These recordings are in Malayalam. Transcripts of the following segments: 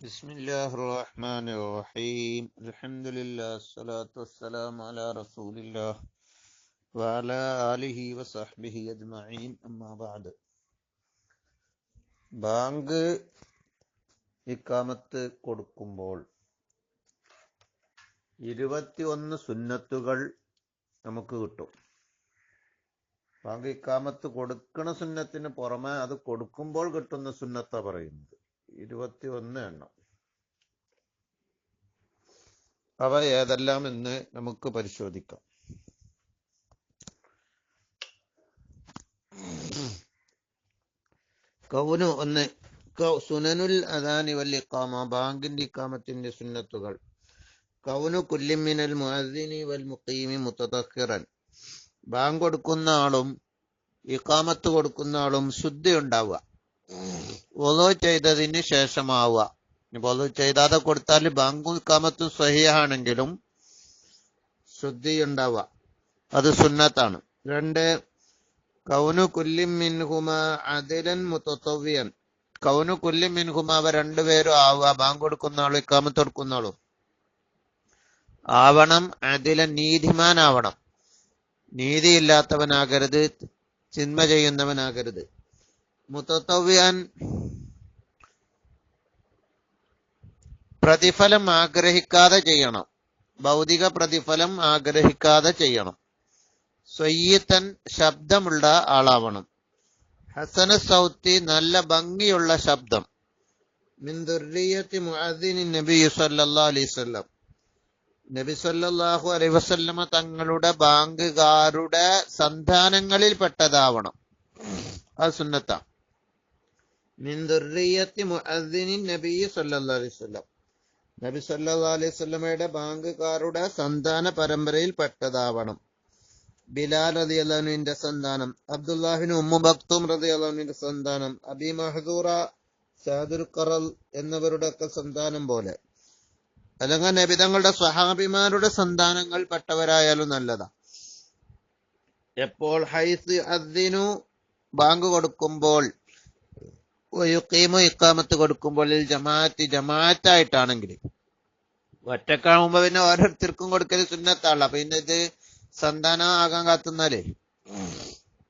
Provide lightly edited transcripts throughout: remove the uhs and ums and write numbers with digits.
بسم الله الرحمن الرحيم الحمد لله الصلاة والسلام على رسول الله وعلى آله وصحبه أجمعين أما بعد ബാങ്ക് ഇഖാമത്ത് കൊടുക്കുമ്പോൾ 21 സുന്നത്തുകൾ നമുക്ക് കിട്ടും. ബാങ്ക് ഇഖാമത്ത് കൊടുക്കണ സുന്നത്തിന് പുറമെ അത് കൊടുക്കുമ്പോൾ കിട്ടുന്ന സുന്നത്താ പറയുന്നത്. 21 എണ്ണം. അവ ഏതെല്ലാം എന്ന് നമുക്ക് പരിശോധിക്കാം. സുനനുൽ അദാനി വൽ ഇഖാമ, ബാങ്കിന്റെ ഇഖാമത്തിന്റെ സുന്നത്തുകൾ. കൗനു കുല്ലി മിനൽ മുഅദ്ദിനി വൽ മുഖീമി മുതതഖിറൻ, ബാങ്ക് കൊടുക്കുന്ന ആളും ഇഖാമത്ത് കൊടുക്കുന്ന ആളും ശുദ്ധി ഉണ്ടാവുക, വുളൂ ചെയ്തതിന് ശേഷമാവുക. വുളൂ ചെയ്താതെ കൊടുത്താൽ ബാങ്കും ഇഖാമത്തും സ്വഹീഹാണെങ്കിലും ശുദ്ധി ഉണ്ടാവുക, അത് സുന്നത്താണ്. 2, കൗനു കുല്ലി മിൻഹുമ അദിലൻ മുതതവ്വിയൻ, കൗനു കുല്ലി മിൻഹുമ അവ രണ്ടുപേരും ആവുക, ബാങ്ക് കൊടുക്കുന്ന ആളും ഇഖാമത്ത് കൊടുക്കുന്ന ആളും ആവണം. അദിലൻ, നീതിമാനാവണം, നീതിയില്ലാത്തവനാകരുത്, ചിന്മ ചെയ്യുന്നവനാകരുത്. മുതതവ്വിയൻ, പ്രതിഫലം ആഗ്രഹിക്കാതെ ചെയ്യണം, ഭൗതിക പ്രതിഫലം ആഗ്രഹിക്കാതെ ചെയ്യണം. സ്വയ്യിത്തൻ, ശബ്ദമുള്ള ആളാവണം. ഹസന സൗത്തി, നല്ല ഭംഗിയുള്ള ശബ്ദം. മിൻ ദുർരിയത്തി മുഅദ്ദിനി നബി സല്ലല്ലാഹു അലൈഹി വസല്ലം, നബി സല്ലല്ലാഹു അലൈഹി വസല്ലമ തങ്ങളുടെ ബാങ്കുകാരുടെ സന്താനങ്ങളിൽ പെട്ടതാവണം, അത് സുന്നത്താ. മിൻ ദുർരിയത്തി മുഅദ്ദിനി നബി സല്ലല്ലാഹു അലൈഹി വസല്ലം, നബി സല്ലല്ലാഹു അലൈഹി വസല്ലമയുടെ ബാങ്കുകാരുടെ സന്താന പരമ്പരയിൽ പെട്ടതാവണം. ബിലാൽ റളിയല്ലാഹു അൻഹുവിന്റെ സന്താനം, അബ്ദുല്ലാഹിബ്നു ഉമ്മു മക്തൂം റളിയല്ലാഹു അൻഹുവിന്റെ സന്താനം, അബി മഹ്ദൂറ, സഅദുൽ ഖറൽ എന്നിവരുടെ ഒക്കെ സന്താനം പോലെ, അല്ലെങ്കിൽ നബിതങ്ങളുടെ സ്വഹാബിമാരുടെ സന്താനങ്ങൾ പെട്ടവരായാലും നല്ലതാ. എപ്പോൾ ഹൈസ് അദ്ദിനു, ബാങ്ക് കൊടുക്കുമ്പോൾ, യുഖീമു, ഇഖാമത്ത് കൊടുക്കുമ്പോൾ, ജമാഅത്തായിട്ടാണെങ്കിൽ. ഒറ്റക്കാവുമ്പോ പിന്നെ ഓരോരുത്തർക്കും കൊടുക്കൽ സുന്നത്താണല്ലോ. പിന്നെ ഇത് സന്താനം ആകാൻ കാത്തുന്നാലേ,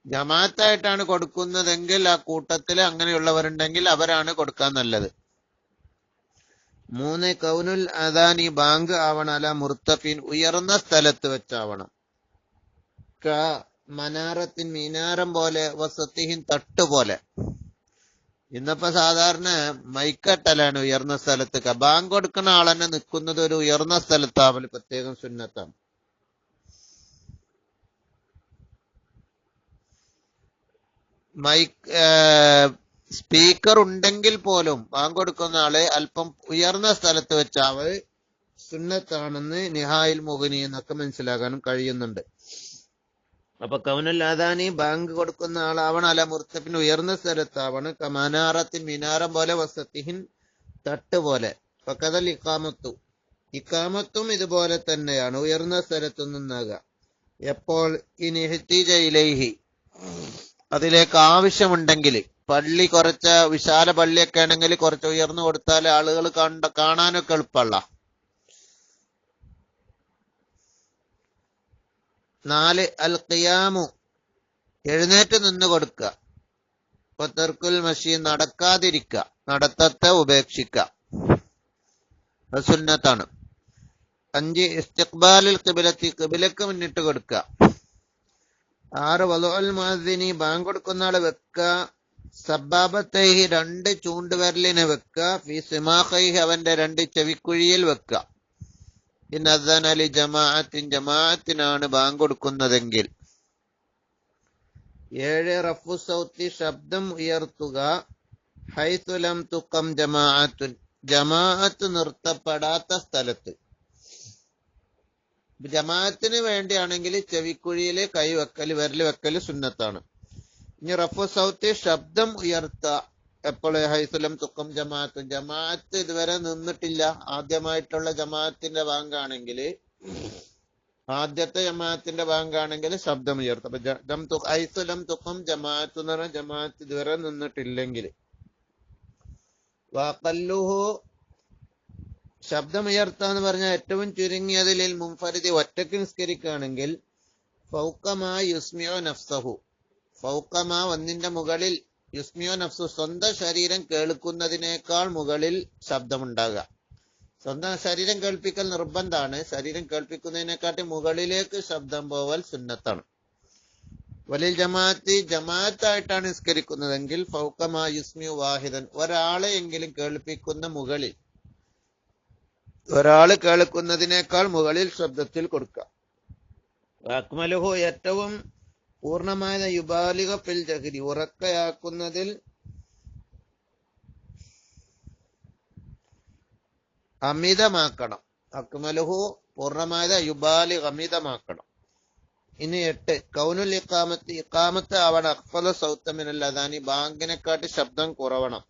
ജമാഅത്തായിട്ടാണ് കൊടുക്കുന്നതെങ്കിൽ ആ കൂട്ടത്തിൽ അങ്ങനെയുള്ളവരുണ്ടെങ്കിൽ അവരാണ് കൊടുക്കാൻ നല്ലത്. 3, കൗനുൽ അദാനി, ബാങ്ക് ആവണം അല മുർത്തഫിൻ, ഉയർന്ന സ്ഥലത്ത് വെച്ചാവണം. ക മനാറത്തിൻ, മിനാരം പോലെ, വസത്തിഹിൻ, തട്ടുപോലെ. ഇന്നിപ്പോ സാധാരണ മൈക്കട്ടലാണ് ഉയർന്ന സ്ഥലത്ത്. ബാങ്ക് കൊടുക്കുന്ന ആളെന്നെ നിൽക്കുന്നത് ഒരു ഉയർന്ന സ്ഥലത്താവല് പ്രത്യേകം സുന്നത്താണ്. സ്പീക്കർ ഉണ്ടെങ്കിൽ പോലും ബാങ്ക് കൊടുക്കുന്ന ആള് അല്പം ഉയർന്ന സ്ഥലത്ത് വെച്ചാവൽ സുന്നത്താണെന്ന് നിഹായിൽ മുഗ്നി എന്നൊക്കെ മനസ്സിലാക്കാനും കഴിയുന്നുണ്ട്. അപ്പൊ കൗനുൽ അദാനി, ബാങ്ക് കൊടുക്കുന്ന ആളാവണം അല മുർത്തഫിൻ, ഉയർന്ന സ്ഥലത്താവണം. കമനാറത്തിൻ, മിനാരം പോലെ, വസത്തിഹിൻ, തട്ട് പോലെ. ഫഖദൽ ഇഖാമത്തു, ഇഖാമത്തും ഇതുപോലെ തന്നെയാണ്, ഉയർന്ന സ്ഥലത്തു നിന്നാകുക. എപ്പോൾ ഇനിഹ്തിജ ഇലൈഹി, അതിലേക്ക് ആവശ്യമുണ്ടെങ്കിൽ. പള്ളി കുറച്ച് വിശാല പള്ളിയൊക്കെ ആണെങ്കിൽ കുറച്ച് ഉയർന്നു കൊടുത്താൽ ആളുകൾ കാണാനൊക്കെ എളുപ്പമല്ല. 4, അൽ ഖിയാമു, എഴുന്നേറ്റ് നിന്ന് കൊടുക്കുക. തർക്കുൽ മശി, നടക്കാതിരിക്കുക, നടത്തത്തെ ഉപേക്ഷിക്കുക, അത് സുന്നത്താണ്. 5, ഇസ്തിഖ്ബാലുൽ ഖിബ്ലത്തി, ഖിബ്ലക്ക് മുന്നിട്ട് കൊടുക്കുക. 6, വളുഉൽ മുഅദ്ദിനി, ബാങ്ക് കൊടുക്കുന്ന ആള് വെക്കുക. സബ്ബാബത്തൈഹി, 2 ചൂണ്ടുവിരലിനെ വെക്കുക. ഫി സിമാഖൈഹി, അവന്റെ 2 ചെവിക്കുഴിയിൽ വെക്കുക. ഇൻ അദ്ദന ലി ജമാഅത്തിൻ, ജമാഅത്തിനാണ് ബാങ്ക് കൊടുക്കുന്നതെങ്കിൽ. 7, റഫു സൗത്തി, ശബ്ദം ഉയർത്തുക. ഹൈതു ലം തുഖം ജമാഅത്തുൻ, ജമാഅത്ത് നിർത്തപ്പെടാത്ത സ്ഥലത്ത്. ജമാഅത്തിന് വേണ്ടിയാണെങ്കിൽ ചെവിക്കുഴിയില് കൈ വെക്കൽ, വിരൽ വെക്കൽ സുന്നത്താണ്. ഇനി റഫു സൗത്തി, ശബ്ദം ഉയർത്തുക. എപ്പോൾ ഹൈതു ലം തുഖം ജമാഅത്തുൻ, ജമാഅത്ത് ഇതുവരെ നിന്നിട്ടില്ല, ആദ്യമായിട്ടുള്ള ജമാഅത്തിന്റെ ബാങ്കാണെങ്കിൽ, ആദ്യത്തെ ജമാഅത്തിന്റെ ബാങ്കാണെങ്കിൽ ശബ്ദം ഉയർത്തും. അപ്പൊ ഹൈതു ലം തുഖം ജമാഅത്ത് എന്ന് പറഞ്ഞാൽ ജമാഅത്ത് ഇതുവരെ നിന്നിട്ടില്ലെങ്കിൽ. വഖല്ലുഹു, ശബ്ദമുയർത്താന്ന് പറഞ്ഞാൽ ഏറ്റവും ചുരുങ്ങിയതിൽ മുൻഫരിദി ഒറ്റയ്ക്ക് നിസ്കരിക്കുകയാണെങ്കിൽ ഫൗക്കമാ യുസ്മിയോ നഫ്സഹു, ഫൗക്കമാ ഒന്നിന്റെ മുകളിൽ, യുസ്മിയോ നഫ്സു സ്വന്തം ശരീരം കേൾക്കുന്നതിനേക്കാൾ മുകളിൽ ശബ്ദമുണ്ടാകുക. സ്വന്തം ശരീരം കേൾപ്പിക്കൽ നിർബന്ധമാണ്. ശരീരം കേൾപ്പിക്കുന്നതിനെക്കാട്ടി മുകളിലേക്ക് ശബ്ദം പോവൽ സുന്നത്താണ്. വലിൽ ജമാഅത്തി, ജമാഅത്തായിട്ടാണ് നിസ്കരിക്കുന്നതെങ്കിൽ ഫൗക്കമാ യുസ്മിയു വാഹിദൻ, ഒരാളെ എങ്കിലും കേൾപ്പിക്കുന്ന മുകളിൽ, ഒരാള് കേൾക്കുന്നതിനേക്കാൾ മുകളിൽ ശബ്ദത്തിൽ കൊടുക്കുക. അക്മലുഹു, ഏറ്റവും പൂർണ്ണമായ യുബാലിക ഫിൽ ജഹരി, ഉറക്കയാക്കുന്നതിൽ അമിതമാക്കണം. അക്മലുഹു പൂർണ്ണമായ യുബാലിക, അമിതമാക്കണം. ഇനി 8 കൗനുൽ ഇഖാമത്ത്, ഇഖാമത്ത് ആവണം അഖ്ഫല സൗത മിനൽ അദാനി, ബാങ്കിനെക്കാട്ടി ശബ്ദം കുറവണം.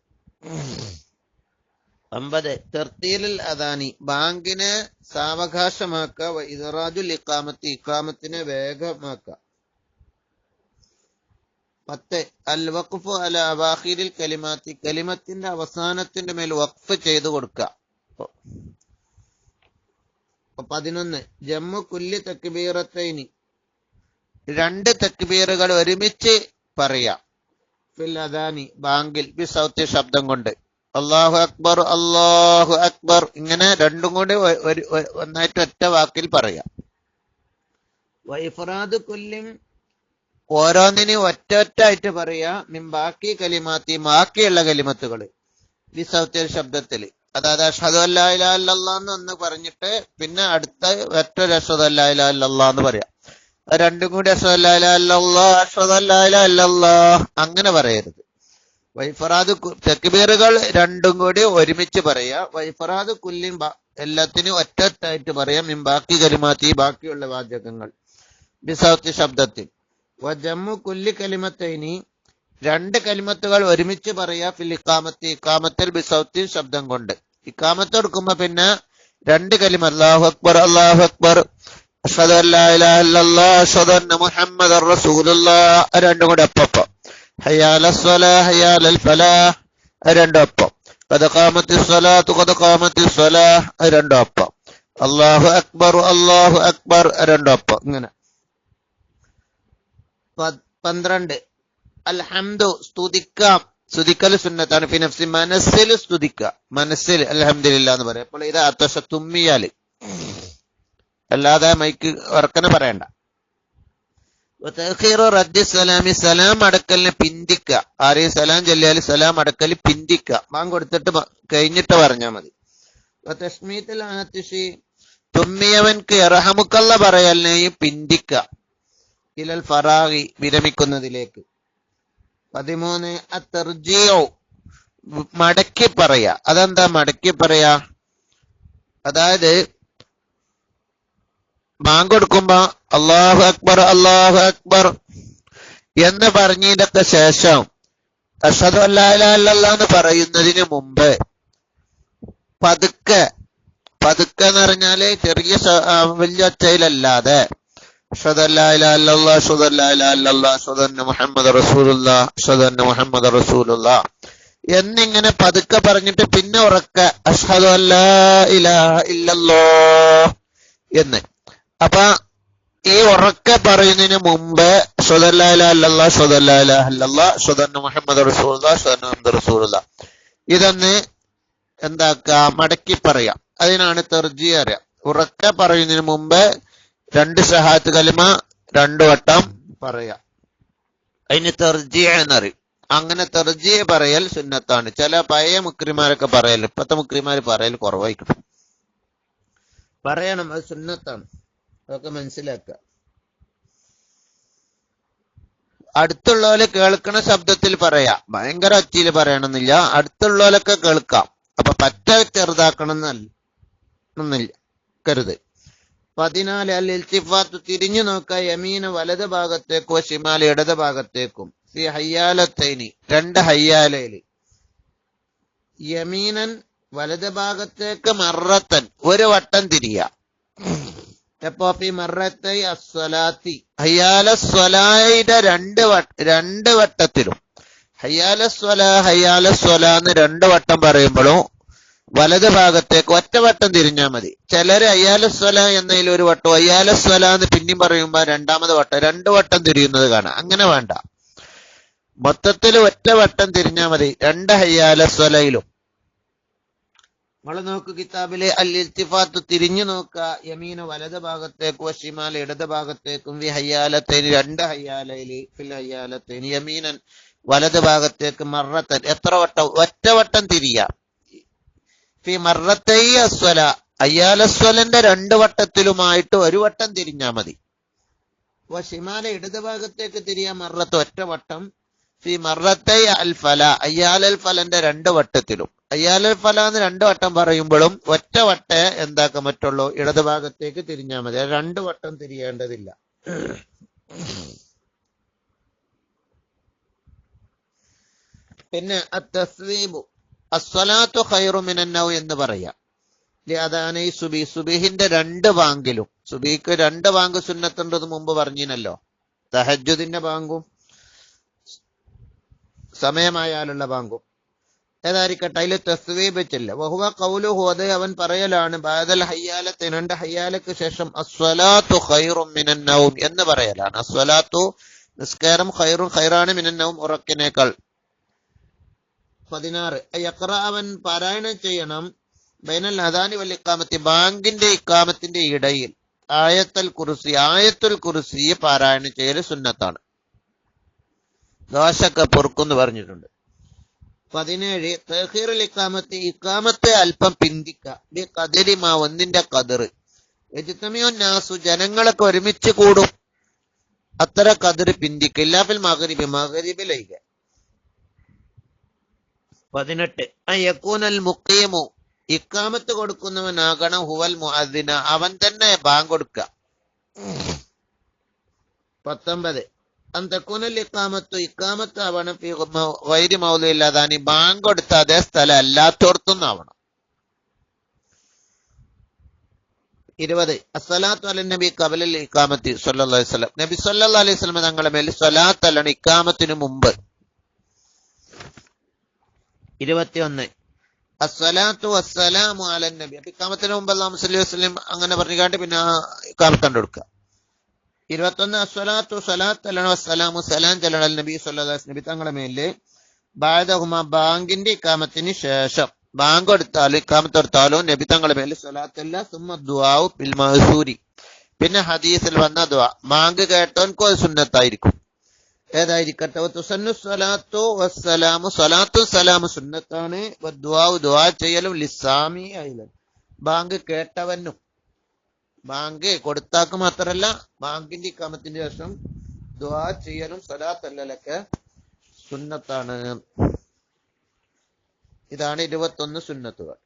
9 തർത്തീലുൽ അദാനി, ബാങ്കിനെ സാവകാശമാക്കുക. ഇദ്റാജുൽ ഇഖാമത്തി, ഇഖാമത്തിനെ വേഗമാക്കുക. 10 അൽ വഖ്ഫു അല അവാഖിരിൽ കലിമാത്തി, കലിമത്തിന്റെ അവസാനത്തിന്റെ മേൽ വഖഫ് ചെയ്തു കൊടുക്കുക. 11 ജമ്മു കുല്ലി തക്ബീറത്തൈനി, 2 തക്ബീറുകൾ ഒരുമിച്ച് പറയാം. ഫിൽ അദാനി, ബാങ്കിൽ, ബിസൗത്തി, ശബ്ദം കൊണ്ട്. അല്ലാഹു അക്ബർ അല്ലാഹു അക്ബർ, ഇങ്ങനെ രണ്ടും കൂടി ഒന്നായിട്ട് ഒറ്റ വാക്കിൽ പറയാം. വൈഫറാദ് കുല്ലിം, ഓരോന്നിനും ഒറ്റൊറ്റായിട്ട് പറയാ. മിൻ ബാക്കി കലിമാത്തി, ബാക്കിയുള്ള കലിമത്തുകൾ ബിസൗത്തി, ശബ്ദത്തില്. അതായത് അഷ്ഹദു അല്ലാ ഇലാഹ ഇല്ലല്ലാഹ് എന്ന് പറഞ്ഞിട്ട് പിന്നെ അടുത്ത ഒറ്റൊരു അഷ്ഹദു അല്ലാ ഇലാഹ ഇല്ലല്ലാഹ് എന്ന് പറയാം. രണ്ടും കൂടി അഷ്ഹദു അല്ലാ ഇലാഹ ഇല്ലല്ലാഹ് അഷ്ഹദു അല്ലാ ഇലാഹ ഇല്ലല്ലാഹ് അങ്ങനെ പറയരുത്. വൈഫറാദ് തക്ബീറുകൾ രണ്ടും കൂടി ഒരുമിച്ച് പറയാ. വൈഫറാദ് കുല്ലിൻ, എല്ലാത്തിനും ഒറ്റൊറ്റായിട്ട് പറയാം. മിൻ ബാക്കി കലിമാത്തി, ബാക്കിയുള്ള വാചകങ്ങൾ ബിസൗത്തി, ശബ്ദത്തിൽ. വജമ്മു കുല്ലി കലിമത്തൈനി, 2 കലിമത്തുകൾ ഒരുമിച്ച് പറയാ. ഫിൽ ഇഖാമത്തി, ഇഖാമത്തിൽ ബിസൗത്തി, ശബ്ദം കൊണ്ട്. ഇഖാമത്ത് കൊടുക്കുമ്പോ പിന്നെ 2 കലിമ, അല്ലാഹു അക്ബർ അല്ലാഹു അക്ബർ, അഷ്ഹദു അല്ലാ ഇലാഹ ഇല്ലല്ലാഹ് അഷ്ഹദു അന്ന മുഹമ്മദർ റസൂലുള്ളാഹ്, രണ്ടും കൂടെ ഒപ്പം. ഹയ്യ അലസ് സ്വലാഹ് ഹയ്യ അലൽ ഫലാഹ്, രണ്ടും ഒപ്പം. ഖദ് ഖാമത്തിസ് സ്വലാത്തു ഖദ് ഖാമത്തിസ് സ്വലാഹ്, രണ്ടും ഒപ്പം. അല്ലാഹു അക്ബർ അല്ലാഹു അക്ബർ, രണ്ടും ഒപ്പം. ഇങ്ങനെ. 12 അൽഹംദു, സ്തുതിക്കാം. സ്തുതിക്കൽ സുന്നത്താണ്. ഫി നഫ്സി, മനസ്സിൽ സ്തുതിക്കുക. മനസ്സിൽ അൽഹംദുലില്ലാ എന്ന് പറയാം. അപ്പോൾ ഇത് അത്വശ തുമ്മിയാല്, അല്ലാതെ മൈക്ക് ഉറക്കനെ പറയണ്ട. തഅഖീറു റദ്ദി സലാമി, സലാം അടക്കലിനെ പിന്തിക്കുക. ആരെയും സലാം ചൊല്ലിയാൽ സലാം അടക്കൽ പിന്തിക്കുക. ബാങ്ക് കൊടുത്തിട്ട് കഴിഞ്ഞിട്ട് പറഞ്ഞാൽ മതി. തസ്മീത്തുൽ ആതിശി, തുമ്മിയവൻക്ക് യർഹമുക്കല്ല പറയലിനെയും പിന്തിക്കുക. ഇലൽ ഫറാഗി, വിരമിക്കുന്നതിലേക്ക്. 13 അത്തർജിഉ, മടക്കി പറയാ. അതെന്താ മടക്കി പറയാ? അതായത് ബാങ്ക് കൊടുക്കുമ്പോ അല്ലാഹു അക്ബർ എന്ന് പറഞ്ഞതിന്റെ ശേഷം അഷ്ഹദു അല്ലാ ഇലാഹ ഇല്ലല്ലാഹ് എന്ന് പറയുന്നതിന് മുമ്പ് പതുക്കെ എന്ന് പറഞ്ഞാല് ചെറിയ വലിയ ഒച്ചയിലല്ലാതെ അഷ്ഹദു അല്ലാ ഇലാഹ ഇല്ലല്ലാഹ് അഷ്ഹദു അല്ലാ ഇലാഹ ഇല്ലല്ലാഹ് അഷ്ഹദു അന്ന മുഹമ്മദർ റസൂലുള്ളാഹ് അഷ്ഹദു അന്ന മുഹമ്മദർ റസൂലുള്ളാഹ് എന്നിങ്ങനെ പതുക്കെ പറഞ്ഞിട്ട് പിന്നെ ഉറക്കെ അഷ്ഹദു അല്ലാ ഇലാഹ ഇല്ലല്ലാഹ് എന്ന്. അപ്പൊ ഈ ഉറക്കെ പറയുന്നതിന് മുമ്പ് അഷ്ഹദു അല്ലാ ഇലാഹ ഇല്ലല്ലാഹ് അഷ്ഹദു അല്ലാ ഇലാഹ ഇല്ലല്ലാഹ് അഷ്ഹദു അന്ന മുഹമ്മദർ റസൂലുള്ളാഹ് അഷ്ഹദു അന്ന മുഹമ്മദർ റസൂലുള്ളാഹ് ഇതൊന്ന് എന്താക്കുക, മടക്കി പറയാം. അതിനാണ് തർജീ അറിയാം. ഉറക്കെ പറയുന്നതിന് മുമ്പ് 2 ഷഹാദത്ത് കലിമ 2 വട്ടം പറയാം. അതിന് തർജീ എന്നറിയും. അങ്ങനെ തർജീ പറയൽ സുന്നത്താണ്. ചില പഴയ മുക്രിമാരൊക്കെ പറയൽ, ഇപ്പത്തെ മുക്രിമാര് പറയൽ കുറവായിരിക്കും. പറയണം, അത് സുന്നത്താണ്. അതൊക്കെ മനസ്സിലാക്കുക. അടുത്തുള്ളവരെ കേൾക്കണ ശബ്ദത്തിൽ പറയാ, ഭയങ്കര ഒച്ചയിൽ പറയണമെന്നില്ല. അടുത്തുള്ളവരൊക്കെ കേൾക്കാം. അപ്പൊ പറ്റ ചെറുതാക്കണം എന്നില്ല, കരുത്. 14 അൽ ഇൽത്തിഫാത്ത്, തിരിഞ്ഞു നോക്കുക. യമീന വലത് ഭാഗത്തേക്കോ ഷിമാൽ ഇടത് ഭാഗത്തേക്കും. ഫി ഹയ്യാലത്തൈനി, 2 ഹയ്യാലയില്. യമീനൻ വലത് ഭാഗത്തേക്ക്, മറത്തൻ 1 വട്ടം തിരിയ. എപ്പോ? ഫി മറത്തൈ അസ്വലാത്തി, ഹയ്യാല സ്വലായുടെ 2 വട്ടത്തിലും. ഹയ്യാല സ്വലാ എന്ന് 2 വട്ടം പറയുമ്പോഴും വലത് ഭാഗത്തേക്ക് ഒറ്റവട്ടം തിരിഞ്ഞാൽ മതി. ചിലര് അയ്യാലസ്വല എന്നതിൽ ഒരു വട്ടം, അയ്യാലസ്വല എന്ന് പിന്നെയും പറയുമ്പോ രണ്ടാമത് വട്ടം, 2 വട്ടം തിരിയുന്നത് കാണാം. അങ്ങനെ വേണ്ട, മൊത്തത്തിൽ ഒറ്റവട്ടം തിരിഞ്ഞാൽ മതി 2 ഹയ്യാലസ്വലയിലും. നമ്മൾ നോക്ക് കിതാബിലെ അൽ ഇൽത്തിഫാത്ത്, തിരിഞ്ഞു നോക്കുക, യമീന വലത് ഭാഗത്തേക്കും വശിമാല ഇടത് ഭാഗത്തേക്കും, വി ഹയ്യാലത്തേന് 2 ഹയ്യാലയില്, ഫിൽ ഹയ്യാലത്തേന് യമീനൻ വലത് ഭാഗത്തേക്ക്, മറത്തൻ എത്ര വട്ടം, ഒറ്റവട്ടം തിരിയാം. ഫി മറത്തൈ അസ്വല, അയ്യാലസ്വലന്റെ 2 വട്ടത്തിലുമായിട്ട് 1 വട്ടം തിരിഞ്ഞാൽ മതി. വശിമാല ഇടത് ഭാഗത്തേക്ക് തിരിയാൻ മറത്ത് ഒറ്റവട്ടം. ഫി മറത്തൈ അൽ ഫല, അയ്യാലൽ ഫലന്റെ 2 വട്ടത്തിലും. അയ്യാലൽ ഫല എന്ന് 2 വട്ടം പറയുമ്പോഴും ഒറ്റ വട്ടേ എന്താക്കാൻ പറ്റുള്ളൂ, ഇടത് ഭാഗത്തേക്ക് തിരിഞ്ഞാൽ മതി, 2 വട്ടം തിരിയേണ്ടതില്ല. പിന്നെ അത്തസ്വീബു അസ്വലാത്തു ഖൈറു മിനൻ നൗം എന്ന് പറയാം. അതാണ് ഈ സുബീഹിന്റെ 2 ബാങ്കിലും, സുബീക്ക് 2 ബാങ്ക് സുന്നത്തുണ്ടെന്ന് മുമ്പ് പറഞ്ഞിനല്ലോ. തഹജ്ജുദിന്റെ ബാങ്കും സമയമായാലുള്ള ബാങ്കും ഏതായിരിക്കട്ടെ, അതിൽ തസ്വീബ് വെച്ചില്ല. വഹുവ ഖൗലുഹു, അത് അവൻ പറയലാണ്, ബഅദൽ ഹയ്യാലത്ത്, 2 ഹയ്യാലക്ക് ശേഷം അസ്വലാത്തു ഖൈറു മിനൻ നൗം എന്ന് പറയലാണ്. അസ്വലാത്തു നിസ്കാരം, ഖൈറുൻ ഖൈറാണ്, മിനൻ നൗം ഉറക്കിനേക്കാൾ. 16 യഖറ, അവൻ പാരായണം ചെയ്യണം, ബൈനൽ അദാനി വൽ ഇഖാമത്തി, ബാങ്കിന്റെ ഇഖാമത്തിന്റെ ഇടയിൽ, ആയത്തുൽ കുർസി പാരായണം ചെയ്യൽ സുന്നത്താണ്. ദോശൊക്കെ പൊറുക്കുന്ന് പറഞ്ഞിട്ടുണ്ട്. 17 തഖീറുൽ ഇഖാമത്തി, ഇഖാമത്തെ അല്പം പിന്തിക്കുക, ബി ഖദരി മാ, ഒന്നിന്റെ ഖദർ, യജ്തമിഉൻ നാസു, ജനങ്ങളൊക്കെ ഒരുമിച്ച് കൂടും, അത്ര ഖദർ പിന്തിക്കുക, ഇല്ലാ ഫിൽ മഗ്രിബി, മഗ്രിബിലൈക. 18 അയകൂനൽ മുഖീമു, ഇഖാമത്ത് കൊടുക്കുന്നവനാകണം, ഹുവൽ മുഅദ്ദിന, അവൻ തന്നെ ബാങ്ക് കൊടുക്കുക. 19 അന്തകൂനൽ ഇഖാമത്തു, ഇഖാമത്ത് ആവണം ഫി ഗൈരി മൗദിഇൽ അദാനി, ബാങ്ക് കൊടുത്ത അതേ സ്ഥലം അല്ലാത്തോടത്തുനിന്ന് ആവണം. 20 അസ്സലാത്തു അലൻ നബി ഖബലൽ ഇഖാമത്തി സ്വല്ലല്ലാഹു അലൈഹി വസല്ലം, നബി സ്വല്ലല്ലാഹു അലൈഹി വസല്ലം തങ്ങളുടെ മേൽ സ്വലാത്ത് അല്ലണം ഇഖാമത്തിന് മുമ്പ്. 21 അസ്സലാത്തു വസ്സലാമു അലൻ നബി, അപ്പൊ ഇഖാമത്തിന് മുമ്പ് അല്ലാഹു സ്വല്ലി വസല്ലം അങ്ങനെ പറഞ്ഞുകാണ്ട് പിന്നെ ഇഖാമത്ത് കണ്ടെടുക്കുക. 21 അസ്സലാത്തു സ്വലാത്ത് അല്ലണം വസ്സലാമു, സലാം ചൊല്ലണം നബി സ്വല്ലല്ലാഹു അലൈഹി വസല്ലം, നബി തങ്ങളുടെ മേലില്, ബഅദഹുമ, ബാങ്കിന്റെ ഇഖാമത്തിന് ശേഷം, ബാങ്ക് എടുത്താലും ഇഖാമത്ത് എടുത്താലും നബി തങ്ങളുടെ മേലിൽ സ്വലാത്തല്ല. സുമ്മ ദുആഉ ബിൽ മഅ്സൂരി, പിന്നെ ഹദീസിൽ വന്ന ദുആ, ബാങ്ക് കേട്ടോൻകോ സുന്നത്തായിരിക്കും. ഏതായിരിക്കട്ടെ, തുസന്നു സ്വലാത്തു വസ്സലാമു, സ്വലാത്തു സലാമു സുന്നത്താണ്, ദുആഉ, ദുആ ചെയ്യലും, ലിസാമി അയ്ലൻ, ബാങ്ക് കേട്ടവനും, ബാങ്ക് കൊടുത്താക്ക് മാത്രല്ല ബാങ്കിന്റെ ഇഖാമത്തിന്റെ ശേഷം ദുആ ചെയ്യലും സ്വലാത്തല്ലലൊക്കെ സുന്നത്താണ്. ഇതാണ് 21 സുന്നത്തുകൾ.